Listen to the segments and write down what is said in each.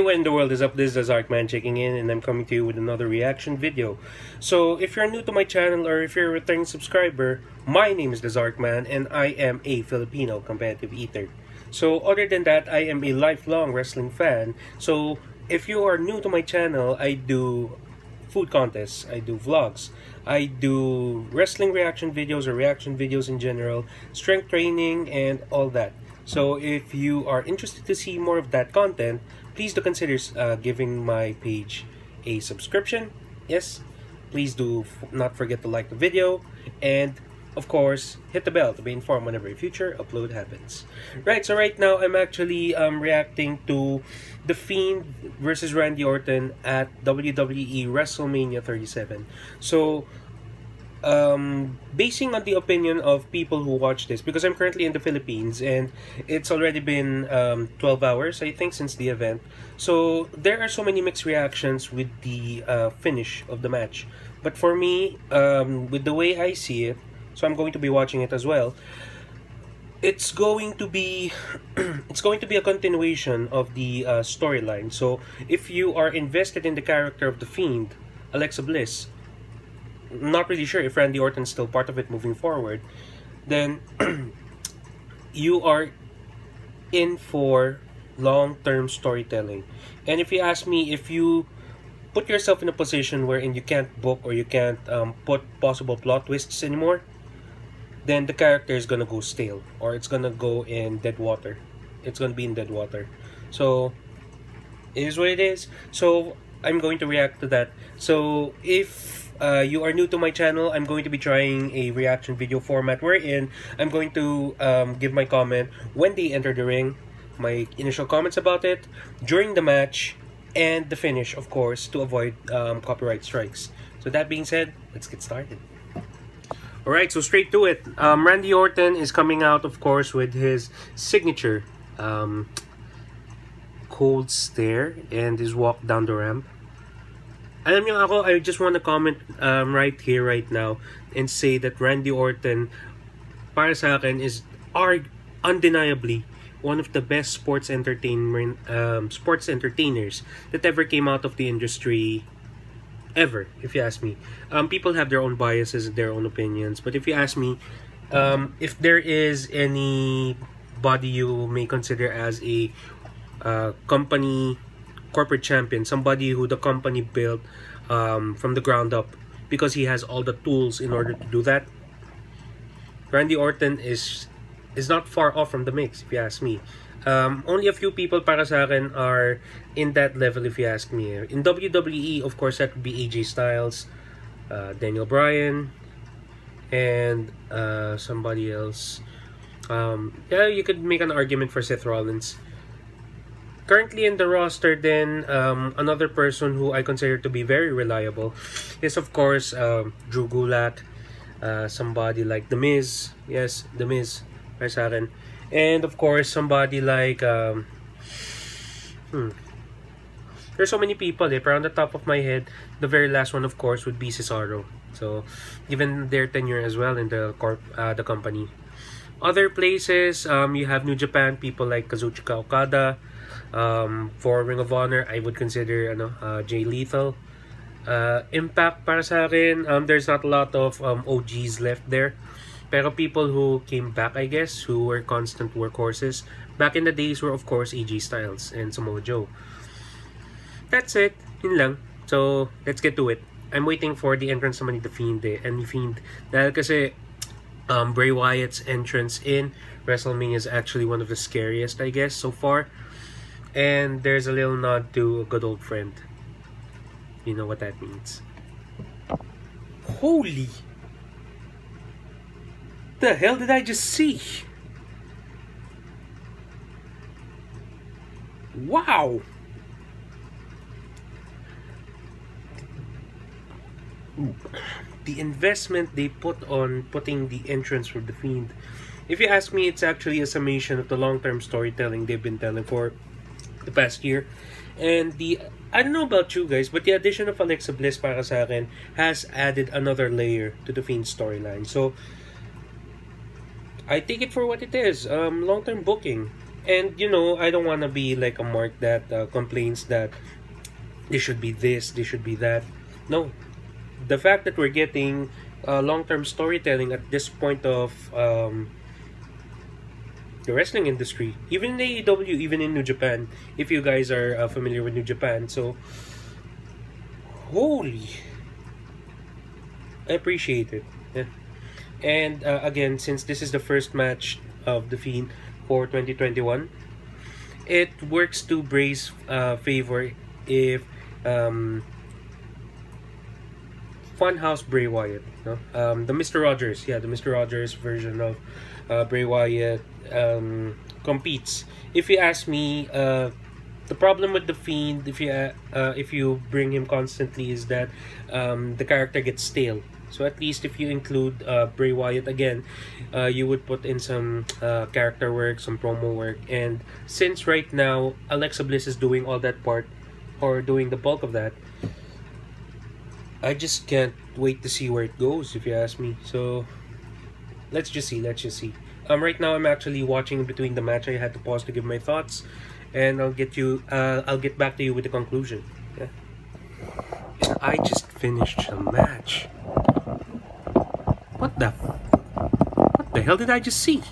what in the world is up? This is the Zarkman checking in, and I'm coming to you with another reaction video. So, if you're new to my channel or if you're a returning subscriber, my name is the Zarkman, and I am a Filipino competitive eater. So, other than that, I am a lifelong wrestling fan. So, if you are new to my channel, I do food contests, I do vlogs, I do wrestling reaction videos or reaction videos in general, strength training, and all that. So if you are interested to see more of that content, please do consider giving my page a subscription. Yes, please do not forget to like the video, and of course hit the bell to be informed whenever a future upload happens. Right, so right now I'm actually reacting to The Fiend versus Randy Orton at WWE Wrestlemania 37. So basing on the opinion of people who watch this, because I'm currently in the Philippines and it's already been 12 hours I think since the event, so there are so many mixed reactions with the finish of the match. But for me, with the way I see it, so I'm going to be watching it as well, it's going to be it's going to be a continuation of the storyline. So if you are invested in the character of The Fiend, Alexa Bliss, not really sure if Randy Orton is still part of it moving forward, then you are in for long-term storytelling. And if you ask me, if you put yourself in a position wherein you can't book or you can't put possible plot twists anymore, then the character is gonna go stale, or it's gonna go in dead water. It's gonna be in dead water. So it is what it is. So I'm going to react to that. So if you are new to my channel, I'm going to be trying a reaction video format wherein I'm going to give my comment when they enter the ring, my initial comments about it, during the match, and the finish, of course, to avoid copyright strikes. So that being said, let's get started. Alright, so straight to it. Randy Orton is coming out, of course, with his signature cold stare and his walk down the ramp. Alam niyo ako, I just want to comment right here, right now, and say that Randy Orton, para sa akin, is undeniably one of the best sports entertainers that ever came out of the industry, ever, if you ask me. People have their own biases, their own opinions, but if you ask me, if there is anybody you may consider as a corporate champion, somebody who the company built from the ground up because he has all the tools in order to do that, Randy Orton is not far off from the mix, if you ask me. Only a few people para sa akin are in that level, if you ask me. In WWE, of course, that would be AJ Styles, Daniel Bryan, and somebody else. Yeah, you could make an argument for Seth Rollins. Currently in the roster, then, another person who I consider to be very reliable is, of course, Drew Gulak, somebody like The Miz. Yes, The Miz, para sa akin. And, of course, somebody like, there's so many people, but on the top of my head, the very last one, of course, would be Cesaro. So, given their tenure as well in the company. Other places, you have New Japan, people like Kazuchika Okada. For Ring of Honor, I would consider Jay Lethal. Impact, para sa akin, there's not a lot of OGs left there, pero people who came back, I guess, who were constant workhorses back in the days were, of course, AJ Styles and Samoa Joe. That's it, yun lang. So let's get to it. I'm waiting for the entrance naman ni The Fiend dahil kasi Bray Wyatt's entrance in WrestleMania is actually one of the scariest, I guess, so far. And there's a little nod to a good old friend. You know what that means. Holy! The hell did I just see? Wow! The investment they put on putting the entrance for The Fiend. If you ask me, it's actually a summation of the long-term storytelling they've been telling for the past year. And I don't know about you guys, but the addition of Alexa Bliss, para sa akin, has added another layer to the Fiend storyline. So I take it for what it is, long-term booking. And you know, I don't want to be like a mark that complains that this should be this, this should be that. No, the fact that we're getting long-term storytelling at this point of the wrestling industry, even in AEW, even in New Japan, if you guys are familiar with New Japan. So, holy, I appreciate it. Yeah. And again, since this is the first match of The Fiend for 2021, it works to Bray's favor if Funhouse Bray Wyatt, no? The Mr. Rogers, yeah, the Mr. Rogers version of Bray Wyatt competes. If you ask me, the problem with the Fiend, if you bring him constantly, is that the character gets stale. So at least if you include Bray Wyatt again, you would put in some character work, some promo work, and since right now Alexa Bliss is doing all that part, or doing the bulk of that, I just can't wait to see where it goes, if you ask me. So let's just see. Right now I'm actually watching between the match. I had to pause to give my thoughts, and I'll get back to you with the conclusion. Yeah. And I just finished the match. What the hell did I just see?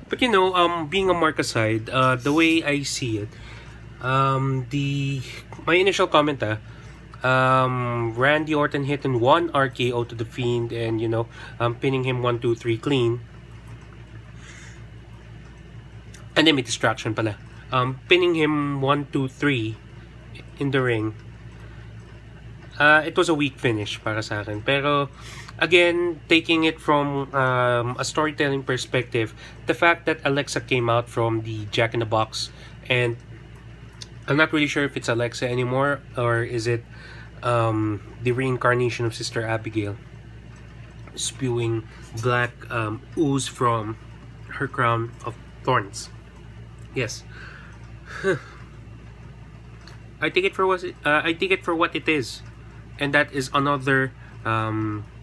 But you know, being a mark aside, the way I see it, my initial comment, Randy Orton hitting one RKO to the Fiend, and you know, pinning him 1, 2, 3 clean. And then may distraction pala. Pinning him 1, 2, 3 in the ring. It was a weak finish para sa akin. Pero again, taking it from a storytelling perspective, the fact that Alexa came out from the Jack in the Box, and I'm not really sure if it's Alexa anymore, or is it the reincarnation of Sister Abigail, spewing black ooze from her crown of thorns. Yes. I take it for what it is, and that is another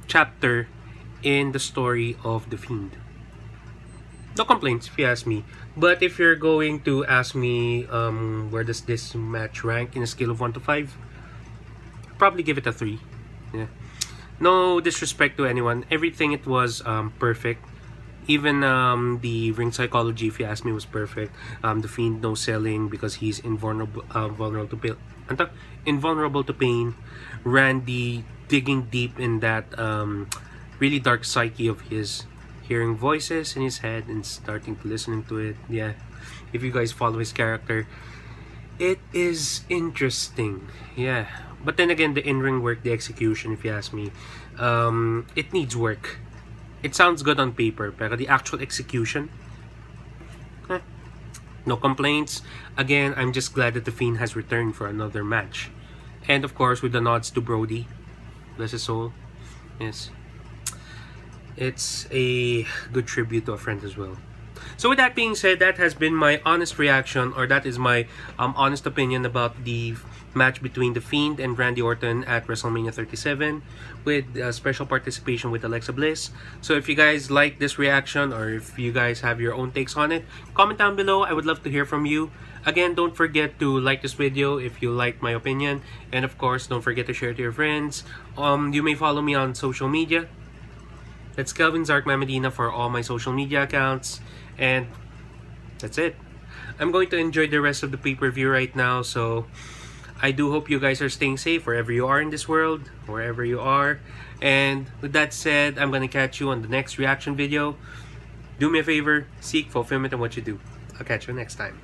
chapter in the story of the Fiend. No complaints, if you ask me. But if you're going to ask me where does this match rank in a scale of 1 to 5, probably give it a 3. Yeah. No disrespect to anyone. Everything it was perfect. Even the ring psychology, if you ask me, was perfect. The Fiend no selling because he's invulnerable to pain. Randy digging deep in that really dark psyche of his, hearing voices in his head and starting to listen to it. Yeah, if you guys follow his character, it is interesting. Yeah, but then again, the in-ring work, the execution, if you ask me, it needs work. It sounds good on paper, but the actual execution, no complaints. Again, I'm just glad that the Fiend has returned for another match, and of course with the nods to Brody, bless his soul. Yes, it's a good tribute to a friend as well. So with that being said, that has been my honest reaction, or that is my honest opinion about the match between The Fiend and Randy Orton at WrestleMania 37, with special participation with Alexa Bliss. So if you guys like this reaction, or if you guys have your own takes on it, comment down below. I would love to hear from you. Again, don't forget to like this video if you like my opinion, and of course, don't forget to share it to your friends. You may follow me on social media. That's Kelvin Zarkman Medina for all my social media accounts. And that's it. I'm going to enjoy the rest of the pay-per-view right now, so I do hope you guys are staying safe wherever you are in this world, wherever you are. And with that said, I'm going to catch you on the next reaction video. Do me a favor, seek fulfillment in what you do. I'll catch you next time.